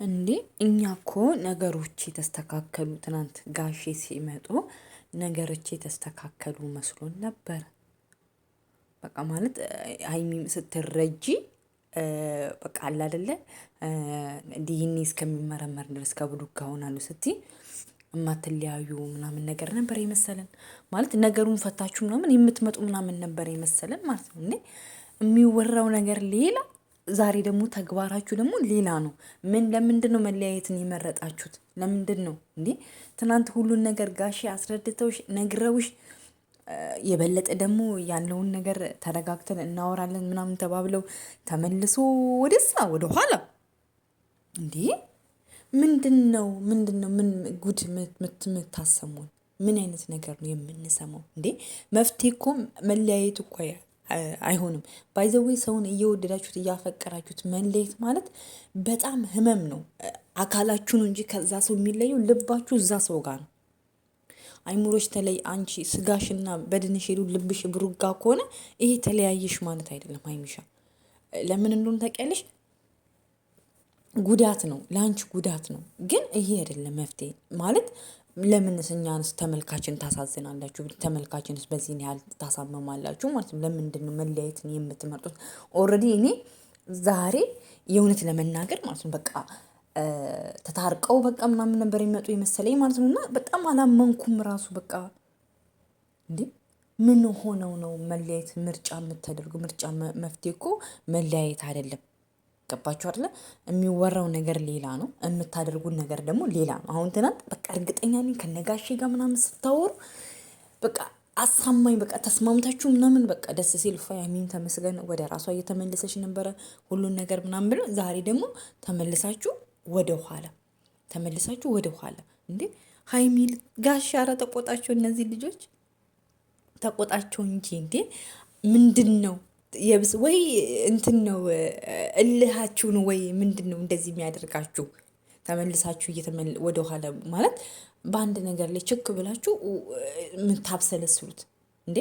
እንዴ እኛ እኮ ነገሮች የተስተካከሉ ትናንት ጋሼ ሲመጡ ነገሮች የተስተካከሉ መስሎን ነበር። በቃ ማለት ሀይሚም ስትረጂ በቃ አለ አይደለ ዲኤንኤ እስከሚመረመር ድረስ ከብሩክ ጋር ሆናለሁ ስትይ እማትለያዩ ምናምን ነገር ነበር የመሰለን። ማለት ነገሩን ፈታችሁ ምናምን የምትመጡ ምናምን ነበር የመሰለን ማለት ነው። እንዴ የሚወራው ነገር ሌላ፣ ዛሬ ደግሞ ተግባራችሁ ደግሞ ሌላ ነው። ለምንድን ነው መለያየትን የመረጣችሁት? ለምንድን ነው እንዴ? ትናንት ሁሉን ነገር ጋሼ አስረድተውሽ ነግረውሽ የበለጠ ደግሞ ያለውን ነገር ተረጋግተን እናወራለን ምናምን ተባብለው ተመልሶ ወደዛ ወደ ኋላ እንዴ! ምንድነው? ምን ጉድ የምታሰሙን? ምን አይነት ነገር ነው የምንሰማው? እንዴ መፍትሄ እኮ መለያየት እኮ አይሆንም። ባይዘዌ ሰውን እየወደዳችሁት እያፈቀራችሁት መለየት ማለት በጣም ህመም ነው። አካላችሁን እንጂ ከዛ ሰው የሚለየው ልባችሁ እዛ ሰው ጋር ነው። አይምሮች ተለይ አንቺ ስጋሽና በድንሽ ሄዱ ልብሽ ብሩክ ጋር ከሆነ ይሄ ተለያየሽ ማለት አይደለም። ሀይሚሻ ለምን እንደሆነ ታውቂያለሽ? ጉዳት ነው፣ ለአንቺ ጉዳት ነው። ግን ይሄ አይደለም መፍትሄ ማለት። ለምንስ እኛንስ ተመልካችን ታሳዝናላችሁ? ተመልካችንስ በዚህን ያህል ታሳመማላችሁ ማለት ነው። ለምንድን ነው መለያየትን የምትመርጡት? ኦልሬዲ እኔ ዛሬ የእውነት ለመናገር ማለት ነው በቃ ተታርቀው በቃ ምናምን ነበር የሚመጡ የመሰለኝ ማለት ነው። እና በጣም አላመንኩም ራሱ በቃ እንዴ ምን ሆነው ነው መለያየት ምርጫ የምታደርጉ? ምርጫ መፍትሄ እኮ መለያየት አይደለም። ገባችሁ አይደለ? የሚወራው ነገር ሌላ ነው፣ የምታደርጉን ነገር ደግሞ ሌላ ነው። አሁን ትናንት በቃ እርግጠኛ ነኝ ከነጋሼ ጋር ምናምን ስታወሩ በቃ አሳማኝ በቃ ተስማምታችሁ ምናምን በቃ ደስ ሲል ሀይሚም ተመስገን ወደ ራሷ እየተመለሰች ነበረ ሁሉን ነገር ምናምን ብለው፣ ዛሬ ደግሞ ተመልሳችሁ ወደ ኋላ እንዴ ሀይሚ ጋሼ ኧረ ተቆጣቸው፣ እነዚህ ልጆች ተቆጣቸው እንጂ እንዴ ምንድን ነው የብስ ወይ እንትን ነው እልሃችሁን ወይ ምንድን ነው እንደዚህ የሚያደርጋችሁ? ተመልሳችሁ ወደ ኋላ ማለት በአንድ ነገር ላይ ችክ ብላችሁ የምታብሰለስሉት እንዴ?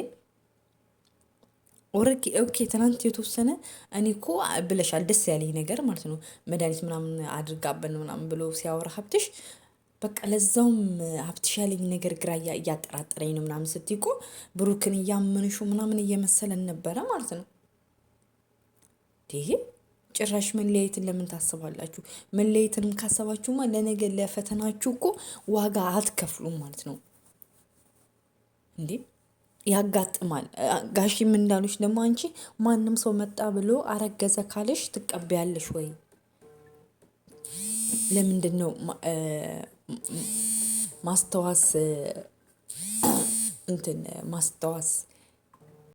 ኦኬ ትናንት የተወሰነ እኔ እኮ ብለሻል፣ ደስ ያለኝ ነገር ማለት ነው መድኃኒት ምናምን አድርጋበን ምናምን ብሎ ሲያወራ ሀብትሽ በቃ ለዛውም ሀብትሽ ያለኝ ነገር ግራ እያጠራጠረኝ ነው ምናምን ስትይ እኮ ብሩክን እያመንሹ ምናምን እየመሰለን ነበረ ማለት ነው። ይሄ ጭራሽ መለያየትን ለምን ታስባላችሁ? መለያየትንም ካሰባችሁማ ለነገ ለፈተናችሁ እኮ ዋጋ አትከፍሉም ማለት ነው እንዴ። ያጋጥማል። ጋሺም እንዳሉሽ ደግሞ አንቺ ማንም ሰው መጣ ብሎ አረገዘ ካለሽ ትቀበያለሽ ወይ? ለምንድን ነው ማስተዋስ